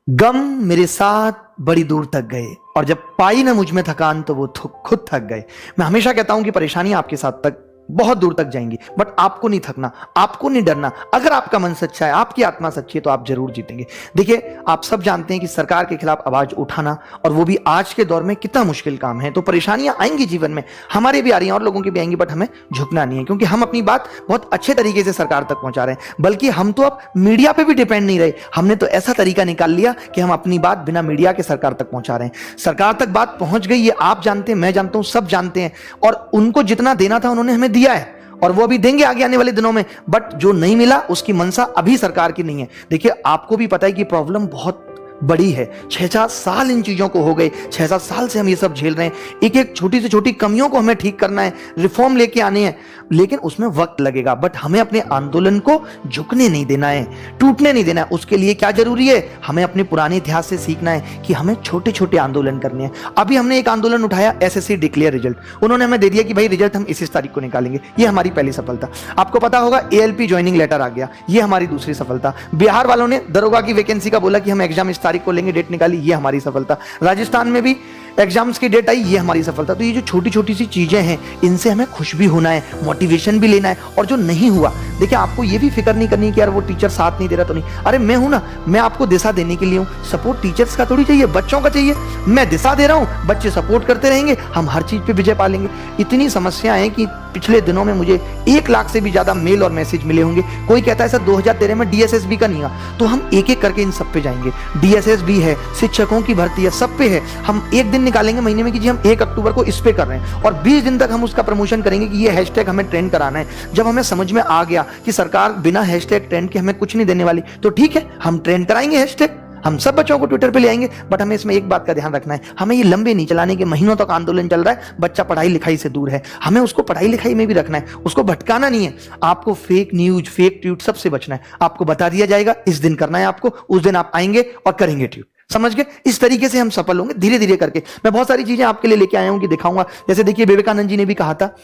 गम मेरे साथ बड़ी दूर तक गए और जब पाई ना मुझ में थकान तो वो खुद थक गए। मैं हमेशा कहता हूं कि परेशानियां आपके साथ तक बहुत दूर तक जाएंगी, बट आपको नहीं थकना, आपको नहीं डरना। अगर आपका मन सच्चा है, आपकी आत्मा सच्ची है, तो आप जरूर जीतेंगे। देखिए, आप सब जानते हैं कि सरकार के खिलाफ आवाज उठाना, और वो भी आज के दौर में, कितना मुश्किल काम है। तो परेशानियां आएंगी जीवन में, हमारे भी आ रही हैं और लोगों की भी आएंगी, बट हमें झुकना नहीं है, क्योंकि हम अपनी बात बहुत अच्छे तरीके से सरकार तक पहुंचा रहे हैं। बल्कि हम तो अब मीडिया पे भी डिपेंड नहीं रहे, हमने तो ऐसा तरीका निकाल लिया कि हम अपनी बात बिना मीडिया के सरकार तक पहुंचा रहे हैं। सरकार तक बात पहुंच गई, ये आप जानते हैं, मैं जानता हूं, सब जानते हैं, और उनको जितना देना था उन्होंने हमें दिया है, और वो अभी देंगे आगे आने वाले दिनों में। बट जो नहीं मिला उसकी मंशा अभी सरकार की नहीं है। देखिए, आपको भी पता है कि प्रॉब्लम बहुत बड़ी है। 6-7 साल इन चीजों को हो गए, 6-7 साल से हम ये सब झेल रहे हैं। एक एक छोटी से छोटी कमियों को हमें ठीक करना है, रिफॉर्म लेके आने हैं, लेकिन उसमें वक्त लगेगा। बट हमें अपने आंदोलन को झुकने नहीं देना है, टूटने नहीं देना है। उसके लिए क्या जरूरी है? हमें अपने पुराने इतिहास से सीखना है कि हमें छोटे छोटे आंदोलन करने हैं। अभी हमने एक आंदोलन उठाया, एसएससी डिक्लेयर रिजल्ट। उन्होंने हमें दे दिया कि भाई रिजल्ट हम इस तारीख को निकालेंगे, ये हमारी पहली सफलता। आपको पता होगा एएलपी ज्वाइनिंग लेटर आ गया, ये हमारी दूसरी सफलता। बिहार वालों ने दरोगा की वैकेंसी का बोला कि हम एग्जाम इस तारीख को लेंगे, डेट निकाली, ये हमारी सफलता। राजस्थान में भी एग्जाम्स की डेट आई, ये हमारी सफलता। तो ये जो छोटी छोटी सी चीजें हैं, इनसे हमें खुश भी होना है, मोटिवेशन भी लेना है। और जो नहीं हुआ, देखिए, आपको ये भी फिक्र नहीं करनी कि यार वो टीचर साथ नहीं दे रहा तो नहीं। अरे मैं हूं ना, मैं आपको दिशा देने के लिए हूं। सपोर्ट टीचर्स का थोड़ी चाहिए, बच्चों का चाहिए। मैं दिशा दे रहा हूं, बच्चे सपोर्ट करते रहेंगे, हम हर चीज पे विजय पा लेंगे। इतनी समस्याएं हैं कि पिछले दिनों में मुझे 1 लाख से भी ज्यादा मेल और मैसेज मिले होंगे। कोई कहता है सर 2013 में डीएसएसबी का नहीं हुआ, तो हम एक एक करके इन सब पे जाएंगे। डीएसएसबी है, शिक्षकों की भर्ती है, सब पे है। हम एक दिन निकालेंगे महीने में कि जी हम 1 अक्टूबर को इस पे कर रहे हैं, और 20 दिन तक हम उसका प्रमोशन करेंगे कि ये हैशटैग हमें ट्रेंड कराना है। जब हमें समझ में आ गया कि सरकार बिना हैशटैग ट्रेंड के हमें कुछ नहीं देने वाली, तो ठीक है, हम ट्रेंड कराएंगे हैशटैग, हम सब बच्चों को ट्विटर पे ले आएंगे। बट हमें इसमें एक बात का ध्यान रखना है, हमें ये लंबे नहीं चलाने के। महीनों तक आंदोलन चल रहा है, बच्चा पढ़ाई लिखाई से दूर है, हमें उसको पढ़ाई लिखाई में भी रखना है, उसको भटकाना नहीं है। आपको फेक न्यूज, फेक ट्वीट सबसे बचना है। आपको बता दिया जाएगा इस दिन करना है आपको, उस दिन आप आएंगे और करेंगे ट्वीट। समझ गए? इस तरीके से हम सफल होंगे धीरे धीरे करके। मैं बहुत सारी चीजें आपके लिए लेके आया हूं कि दिखाऊंगा। जैसे देखिए, विवेकानंद जी ने भी कहा था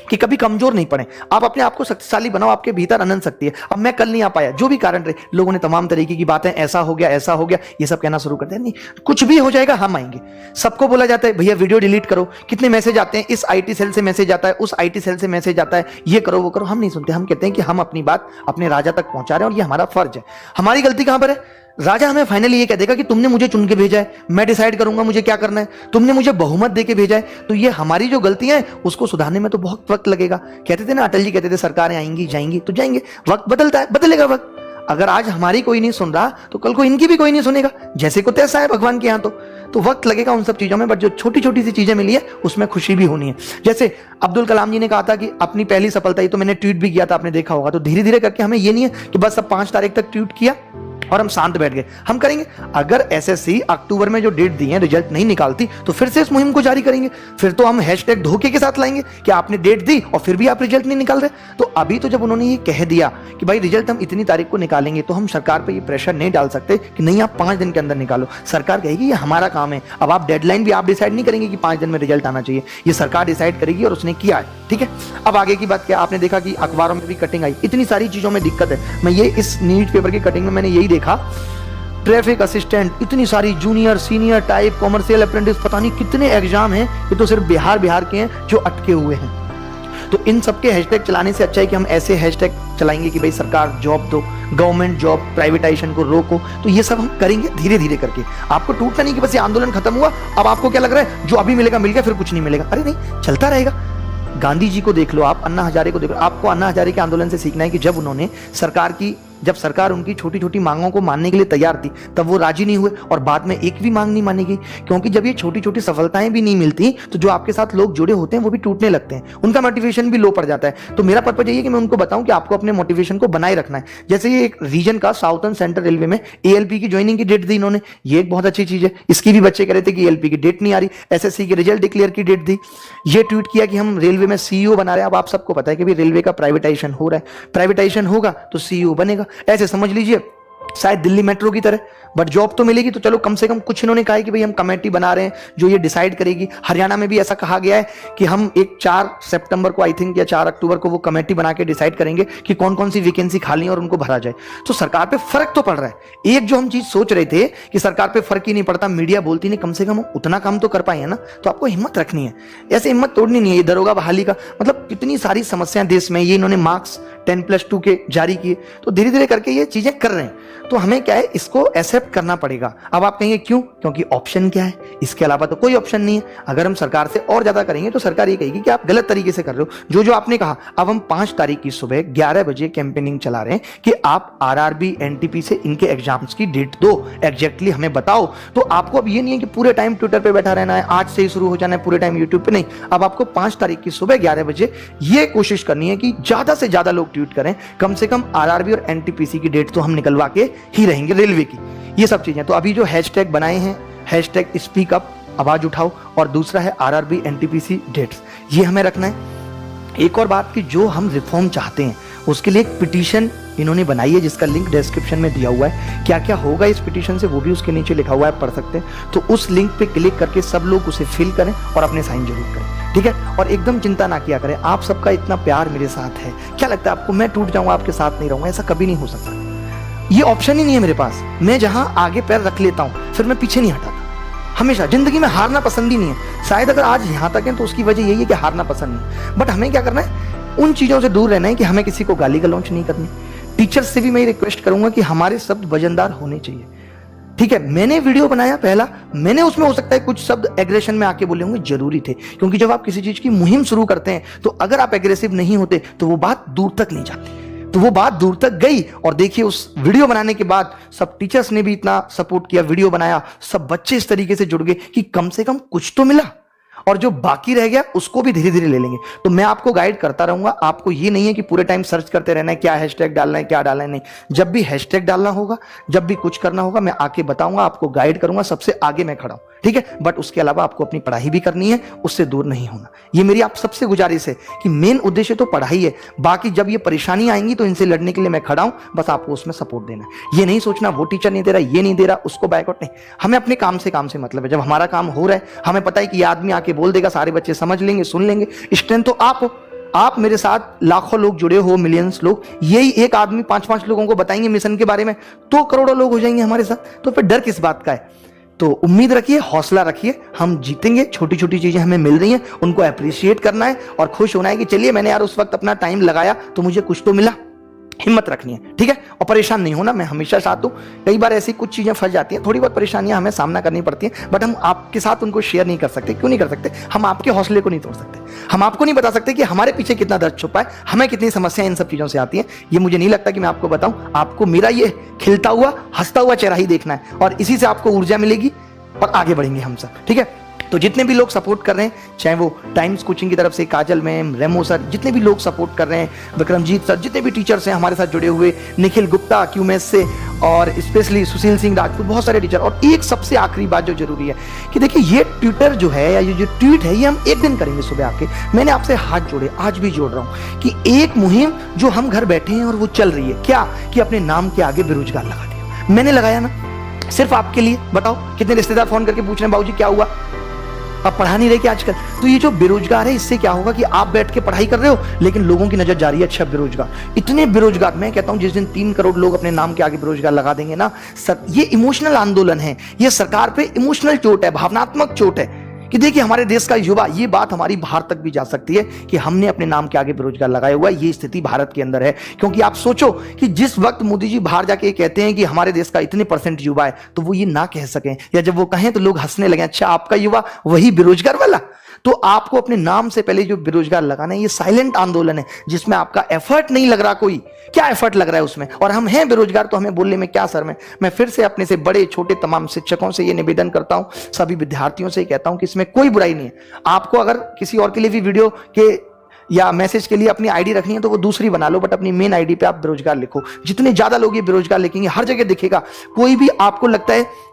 कि कभी कमजोर नहीं पड़े, आप अपने आप को शक्तिशाली बनाओ, आपके भीतर अनंत शक्ति है। अब मैं कल नहीं आ पाया, जो भी कारण रहे, लोगों ने तमाम तरीके की बातें, ऐसा हो गया, ऐसा हो गया, ये सब कहना शुरू कर दिया। नहीं, कुछ भी हो जाएगा, हम आएंगे। सबको बोला जाता है भैया वीडियो डिलीट करो, कितने मैसेज आते हैं, इस आईटी सेल से मैसेज आता है, उस आईटी सेल से मैसेज आता है, ये करो वो करो। हम नहीं सुनते, हम कहते हैं कि हम अपनी बात अपने राजा तक पहुंचा रहे हैं और ये हमारा फर्ज है। हमारी गलती कहां पर है? राजा हमें फाइनली ये कह देगा कि तुमने मुझे चुन के भेजा है, मैं डिसाइड करूंगा मुझे क्या करना है, तुमने मुझे बहुमत देके भेजा है। तो ये हमारी जो गलतियां हैं उसको सुधारने में तो बहुत वक्त लगेगा। कहते थे ना, अटल जी कहते थे सरकारें आएंगी जाएंगी, तो जाएंगे, वक्त बदलता है, बदलेगा वक्त। अगर आज हमारी कोई नहीं सुन रहा, तो कल को इनकी भी कोई नहीं सुनेगा। जैसे को तैसा है भगवान के यहाँ। तो वक्त लगेगा उन सब चीजों में, बट जो छोटी छोटी सी चीजें मिली है उसमें खुशी भी होनी है। जैसे अब्दुल कलाम जी ने कहा था कि अपनी पहली सफलता, ये तो मैंने ट्वीट भी किया था, आपने देखा होगा। तो धीरे धीरे करके हमें ये नहीं है कि बस अब 5 तारीख तक ट्वीट किया और हम शांत बैठ गए, हम करेंगे। अगर एसएससी अक्टूबर में जो डेट दी है रिजल्ट नहीं निकालती, तो फिर से इस मुहिम को जारी करेंगे। फिर तो हम हैशटैग धोखे के साथ लाएंगे कि आपने डेट दी और फिर भी आप रिजल्ट नहीं निकाल रहे। तो अभी तो जब उन्होंने ये कह दिया कि भाई रिजल्ट हम इतनी तारीख को निकालेंगे, तो हम सरकार पे ये प्रेशर नहीं डाल सकते कि नहीं आप 5 दिन के अंदर निकालो। सरकार कहेगी ये हमारा काम है। अब आप डेडलाइन भी आप डिसाइड नहीं करेंगे कि 5 दिन में रिजल्ट आना चाहिए, ये सरकार डिसाइड करेगी, और उसने किया है। ठीक है, अब आगे की बात क्या? आपने देखा कि अखबारों में भी कटिंग आई, इतनी सारी चीजों में दिक्कत है। मैं ये इस न्यूज पेपर की कटिंग में मैंने यही देखा, ट्रैफिक असिस्टेंट, इतनी सारी junior, senior type, commercial apprentice, पता नहीं कितने एग्जाम हैं। ये तो सिर्फ बिहार के हैं जो अटके हुए हैं। तो इन सबके हैशटैग चलाने से अच्छा है कि हम ऐसे हैशटैग चलाएंगे कि भाई सरकार जॉब दो, गवर्नमेंट जॉब, प्राइवेटाइजेशन को रोको। तो ये सब हम करेंगे धीरे धीरे करके। आपको टूटना नहीं कि बस ये आंदोलन खत्म हुआ, अब आपको क्या लग रहा है जो अभी मिलेगा मिल गया, फिर कुछ नहीं मिलेगा। अरे नहीं, चलता रहेगा। गांधी जी को देख लो, आप अन्ना हजारे को देख लो। आपको अन्ना हजारे के आंदोलन से सीखना है कि जब सरकार उनकी छोटी छोटी मांगों को मानने के लिए तैयार थी, तब वो राजी नहीं हुए, और बाद में एक भी मांग नहीं मानी गई। क्योंकि जब ये छोटी छोटी सफलताएं भी नहीं मिलती, तो जो आपके साथ लोग जुड़े होते हैं वो भी टूटने लगते हैं, उनका मोटिवेशन भी लो पड़ जाता है। तो मेरा पर्पज यही है कि मैं उनको बताऊं कि आपको अपने मोटिवेशन को बनाए रखना है। जैसे ये एक रीजन का साउथर्न सेंट्रल रेलवे में एएलपी की ज्वाइनिंग की डेट दी इन्होंने, ये एक बहुत अच्छी चीज है। इसकी भी बच्चे कह रहे थे कि एएलपी की डेट नहीं आ रही, एसएससी के रिजल्ट डिक्लेयर की डेट दी। ये ट्वीट किया कि हम रेलवे में सीईओ बना रहे हैं। अब आप सबको पता है कि रेलवे का प्राइवेटाइजेशन हो रहा है, प्राइवेटाइजेशन होगा तो सीईओ बनेगा। ऐसे समझ लीजिए शायद दिल्ली मेट्रो की तरह, बट जॉब तो मिलेगी। तो चलो कम से कम कुछ इन्होंने कहा है कि भाई हम कमेटी बना रहे हैं जो ये डिसाइड करेगी। हरियाणा में भी ऐसा कहा गया है कि हम एक 4 सितंबर को आई थिंक या 4 अक्टूबर को वो कमेटी बना के डिसाइड करेंगे कि कौन कौन सी वैकेंसी खाली है और उनको भरा जाए। तो सरकार पे फर्क तो पड़ रहा है। एक जो हम चीज सोच रहे थे कि सरकार पे फर्क ही नहीं पड़ता, मीडिया बोलती नहीं, कम से कम उतना काम तो कर पाए है ना। तो आपको हिम्मत रखनी है, ऐसे हिम्मत तोड़नी नहीं है। ये दरोगा बहाली का मतलब कितनी सारी समस्याएं देश में, ये इन्होंने मार्क्स 10+2 के जारी किए, तो धीरे धीरे करके ये चीजें कर रहे हैं। तो हमें क्या है, इसको एक्सेप्ट करना पड़ेगा। अब आप कहेंगे क्यों? क्योंकि ऑप्शन क्या है, इसके अलावा तो कोई ऑप्शन नहीं है। अगर हम सरकार से और ज्यादा करेंगे तो सरकार ये कहेगी कि आप गलत तरीके से कर रहे हो। जो आपने कहा, अब हम 5 तारीख की सुबह 11 बजे कैंपेनिंग चला रहे हैं कि आप आरआरबी एनटीपी से इनके एग्जाम्स की डेट दो, एग्जैक्टली हमें बताओ। तो आपको अब ये नहीं है कि पूरे टाइम ट्विटर पे बैठा रहना है, आज से ही शुरू हो जाना है पूरे टाइम यूट्यूब पे, नहीं। अब आपको 5 तारीख की सुबह 11 बजे ये कोशिश करनी है कि ज्यादा से ज्यादा लोग ट्वीट करें। कम से कम आरआरबी और एनटीपीसी की डेट तो हम निकलवा के ही रहेंगे, रेलवे की, ये सब चीजें। तो अभी जो हैशटैग बनाए हैं, हैशटैग स्पीक अप, आवाज उठाओ, और दूसरा है आरआरबी एनटीपीसी डेट्स, ये हमें रखना है। एक और बात कि जो हम रिफॉर्म चाहते हैं उसके लिए एक पिटीशन इन्होंने बनाई है जिसका लिंक डिस्क्रिप्शन में दिया हुआ है। क्या क्या होगा इस पिटीशन से वो भी उसके नीचे लिखा हुआ है, पढ़ सकते हैं। तो उस लिंक पे क्लिक करके सब लोग उसे फिल करें और अपने साइन जरूर करें, ठीक है। और एकदम चिंता ना किया करें, आप सबका इतना प्यार मेरे साथ है। क्या लगता है आपको मैं टूट जाऊंगा आपके साथ नहीं रहूंगा? ऐसा कभी नहीं हो सकता, ये ऑप्शन ही नहीं है मेरे पास। मैं जहां आगे पैर रख लेता हूं फिर मैं पीछे नहीं हटाता। हमेशा जिंदगी में हारना पसंद ही नहीं है। शायद अगर आज यहां तक है तो उसकी वजह यही है कि हारना पसंद नहीं। बट हमें क्या करना है, उन चीजों से दूर रहना है कि हमें किसी को गाली गलौच नहीं करनी। टीचर्स से भी मैं रिक्वेस्ट करूंगा कि हमारे शब्द वजनदार होने चाहिए, ठीक है। मैंने वीडियो बनाया पहला, मैंने उसमें हो सकता है कुछ शब्द एग्रेशन में आके बोले होंगे, जरूरी थे, क्योंकि जब आप किसी चीज की मुहिम शुरू करते हैं तो अगर आप एग्रेसिव नहीं होते तो वो बात दूर तक नहीं जाती। तो वो बात दूर तक गई, और देखिए उस वीडियो बनाने के बाद सब टीचर्स ने भी इतना सपोर्ट किया, वीडियो बनाया, सब बच्चे इस तरीके से जुड़ गए कि कम से कम कुछ तो मिला, और जो बाकी रह गया उसको भी धीरे धीरे ले लेंगे। तो मैं आपको गाइड करता रहूंगा। आपको ये नहीं है कि पूरे टाइम सर्च करते रहना है क्या हैशटैग डालना है, क्या डालना है, नहीं। जब भी हैशटैग डालना होगा, जब भी कुछ करना होगा, मैं आके बताऊंगा, आपको गाइड करूंगा, सबसे आगे मैं खड़ा हूं, ठीक है। बट उसके अलावा आपको अपनी पढ़ाई भी करनी है, उससे दूर नहीं होना। ये मेरी आप सबसे गुजारिश है कि मेन उद्देश्य तो पढ़ाई है, बाकी जब ये परेशानी आएंगी तो इनसे लड़ने के लिए मैं खड़ा हूं, बस आपको उसमें सपोर्ट देना है। ये नहीं सोचना वो टीचर नहीं दे रहा, ये नहीं दे रहा, उसको बायकॉट, नहीं। हमें अपने काम से मतलब है। जब हमारा काम हो रहा है, हमें पता है कि ये आदमी आके बोल देगा, सारे बच्चे समझ लेंगे, सुन लेंगे। स्ट्रेंथ तो आप हो, आप मेरे साथ लाखों लोग जुड़े हो, मिलियंस लोग। यही एक आदमी 5-5 लोगों को बताएंगे मिशन के बारे में तो करोड़ों लोग हो जाएंगे हमारे साथ। तो फिर डर किस बात का है? तो उम्मीद रखिए, हौसला रखिए, हम जीतेंगे। छोटी छोटी चीजें हमें मिल रही हैं, उनको अप्रिशिएट करना है और खुश होना है कि चलिए मैंने यार उस वक्त अपना टाइम लगाया तो मुझे कुछ तो मिला। हिम्मत रखनी है, ठीक है। और परेशान नहीं होना, मैं हमेशा साथ हूं। कई बार ऐसी कुछ चीजें फंस जाती हैं, थोड़ी बहुत परेशानियां हमें सामना करनी पड़ती हैं, बट हम आपके साथ उनको शेयर नहीं कर सकते। क्यों नहीं कर सकते? हम आपके हौसले को नहीं तोड़ सकते। हम आपको नहीं बता सकते कि हमारे पीछे कितना दर्द छुपा है, हमें कितनी समस्याएं इन सब चीजों से आती हैं। ये मुझे नहीं लगता कि मैं आपको बताऊं। आपको मेरा ये खिलता हुआ, हंसता हुआ चेहरा ही देखना है, और इसी से आपको ऊर्जा मिलेगी और आगे बढ़ेंगे हम सब, ठीक है। तो जितने भी लोग सपोर्ट कर रहे हैं, चाहे वो टाइम्स कोचिंग की तरफ से काजल मैम, रेमो सर, जितने भी लोग सपोर्ट कर रहे हैं, विक्रमजीत सर, जितने भी टीचर्स हैं हमारे साथ जुड़े हुए, निखिल गुप्ता क्यूमेस से, और स्पेशली सुशील सिंह राजपूत, बहुत सारे टीचर। और एक सबसे आखिरी बात जो जरूरी है कि देखिए, ये ट्विटर जो है या ये जो ट्वीट है, ये हम एक दिन करेंगे सुबह आके। मैंने आपसे हाथ जोड़े, आज भी जोड़ रहा हूं कि एक मुहिम जो हम घर बैठे हैं और वो चल रही है, क्या कि अपने नाम के आगे बेरोजगार लगा दिया। मैंने लगाया ना, सिर्फ आपके लिए। बताओ कितने रिश्तेदार फोन करके पूछ रहे हैं, बाबूजी क्या हुआ, अब पढ़ा नहीं रहे कि आजकल। तो ये जो बेरोजगार है, इससे क्या होगा कि आप बैठ के पढ़ाई कर रहे हो लेकिन लोगों की नजर जा रही है अच्छा बेरोजगार। इतने बेरोजगार, मैं कहता हूं जिस दिन 3 करोड़ लोग अपने नाम के आगे बेरोजगार लगा देंगे ना, ये इमोशनल आंदोलन है, ये सरकार पे इमोशनल चोट है, भावनात्मक चोट है कि देखिए हमारे देश का युवा, ये बात हमारी बाहर तक भी जा सकती है कि हमने अपने नाम के आगे बेरोजगार लगाया हुआ है। ये स्थिति भारत के अंदर है। क्योंकि आप सोचो कि जिस वक्त मोदी जी बाहर जाके कहते हैं कि हमारे देश का इतने % युवा है, तो वो ये ना कह सकें, या जब वो कहें तो लोग हंसने लगे, अच्छा आपका युवा वही बेरोजगार वाला। तो आपको अपने नाम से पहले जो बेरोजगार लगाना है, ये साइलेंट आंदोलन है जिसमें आपका एफर्ट नहीं लग रहा। कोई क्या एफर्ट लग रहा है उसमें? और हम हैं बेरोजगार तो हमें बोलने में क्या शर्म है। मैं फिर से अपने से बड़े छोटे तमाम शिक्षकों से ये निवेदन करता हूं, सभी विद्यार्थियों से कहता हूं कि इसमें कोई बुराई नहीं है। आपको अगर किसी और के लिए भी वीडियो के या मैसेज के लिए अपनी आईडी रखनी है तो वो दूसरी बना लो, बट अपनी मेन आईडी पे आप बेरोजगार लिखो। जितने ज्यादा लोग ये बेरोजगार लिखेंगे, हर जगह दिखेगा। कोई भी आपको लगता है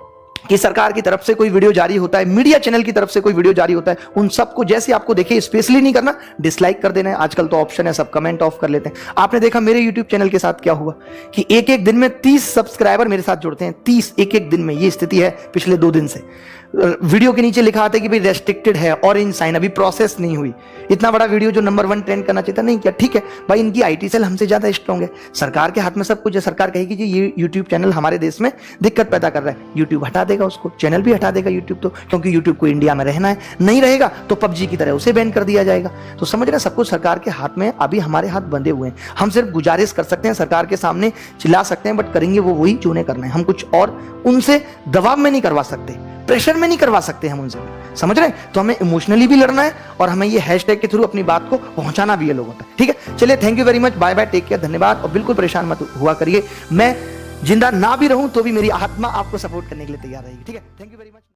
कि सरकार की तरफ से कोई वीडियो जारी होता है, मीडिया चैनल की तरफ से कोई वीडियो जारी होता है, उन सबको जैसे आपको देखे स्पेशली नहीं करना, डिसलाइक कर देना है। आजकल तो ऑप्शन है, सब कमेंट ऑफ कर लेते हैं। आपने देखा मेरे यूट्यूब चैनल के साथ क्या हुआ कि एक एक दिन में 30 सब्सक्राइबर मेरे साथ जुड़ते हैं, 30 एक एक दिन में। ये स्थिति है पिछले 2 दिन से। वीडियो के नीचे लिखा आता है कि भाई रेस्ट्रिक्टेड है, ऑरेंज साइन, अभी प्रोसेस नहीं हुई। इतना बड़ा वीडियो जो नंबर 1 ट्रेंड करना चाहिए था, नहीं किया। ठीक है भाई, इनकी आईटी सेल हमसे ज्यादा स्ट्रांग है, सरकार के हाथ में सब कुछ है। सरकार कहेगी कि ये यूट्यूब चैनल हमारे देश में दिक्कत पैदा कर रहा है, यूट्यूब हटा देगा उसको, चैनल भी हटा देगा यूट्यूब, तो क्योंकि यूट्यूब को इंडिया में रहना है। नहीं रहेगा तो पबजी की तरह उसे बैन कर दिया जाएगा। तो समझ रहे, सब कुछ सरकार के हाथ में, अभी हमारे हाथ बंधे हुए हैं। हम सिर्फ गुजारिश कर सकते हैं, सरकार के सामने चिल्ला सकते हैं, बट करेंगे वो वही जो उन्हें करना है। हम कुछ और उनसे दबाव में नहीं करवा सकते, प्रेशर में नहीं करवा सकते हम उनसे, समझ रहे हैं। तो हमें इमोशनली भी लड़ना है और हमें ये हैशटैग के थ्रू अपनी बात को पहुंचाना भी है लोगों तक। ठीक है, चलिए, thank you very much, bye bye, take care, धन्यवाद। और बिल्कुल परेशान मत हुआ करिए, मैं जिंदा ना भी रहूं तो भी मेरी आत्मा आपको सपोर्ट करने के लिए तैयार रहेगी। ठीक है, थैंक यू वेरी मच।